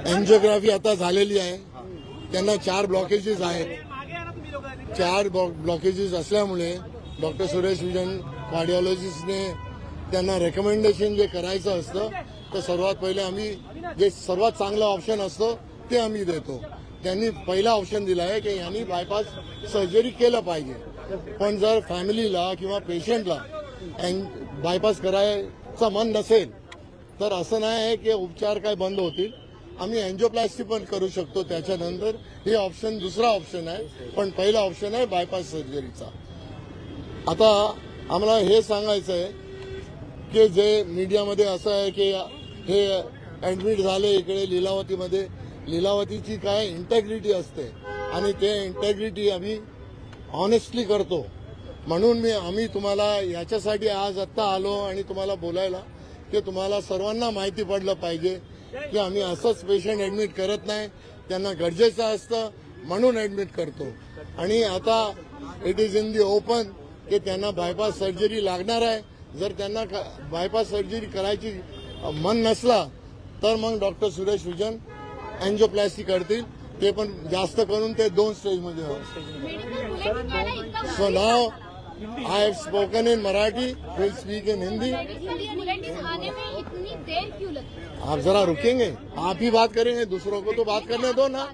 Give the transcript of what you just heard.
Angiography आता झालेली आहे. त्यांना 4 ब्लॉकेजेस आहेत. 4 ब्लॉकेजेस असल्यामुळे डॉक्टर सुरेश विजन कार्डिओलॉजिस्टने त्यांना रेकमेंडेशन जे करायचं असतं तर सर्वात पहिले आम्ही जे सर्वात चांगलं ऑप्शन असतं ते आम्ही देतो. त्यांनी पहिला ऑप्शन दिला आहे की यांनी बायपास सर्जरी केलं पाहिजे. पण जर फॅमिलीला किंवा पेशंटला बायपास करायचं मन नसेल तर असं नाही आहे की उपचार काय बंद होतील. आम्ही एन्जिओप्लास्टी पण करू शकतो त्याच्यानंतर. हे ऑप्शन दुसरा ऑप्शन आहे. पण पहिला ऑप्शन आहे बायपास सर्जरीचा. आता आम्हाला हे सांगायचं आहे की जे मीडियामध्ये असं आहे की हे ऍडमिट झाले इकडे लीलावतीमध्ये. लीलावतीची काय इंटेग्रिटी असते आणि ते इंटेग्रिटी आम्ही ऑनेस्टली करतो. म्हणून आम्ही तुम्हाला याच्यासाठी आज आत्ता आलो आणि तुम्हाला बोलायला की तुम्हाला सर्वांना माहिती पडलं पाहिजे की आम्ही असंच पेशंट ऍडमिट करत नाही. त्यांना गरजेचं असतं म्हणून ऍडमिट करतो. आणि आता it is in the open की त्यांना बायपास सर्जरी लागणार आहे. जर त्यांना बायपास सर्जरी करायची मन नसला तर मग डॉक्टर सुरेश विजन एन्जिओप्लास्टी करतील. ते पण जास्त करून ते 2 स्टेजमध्ये होईल. So now I have spoken in Marathi, will speak in Hindi. आप जरा रुकेंगे, आप ही बात करेंगे, दूसरों को तो बात करने दो ना.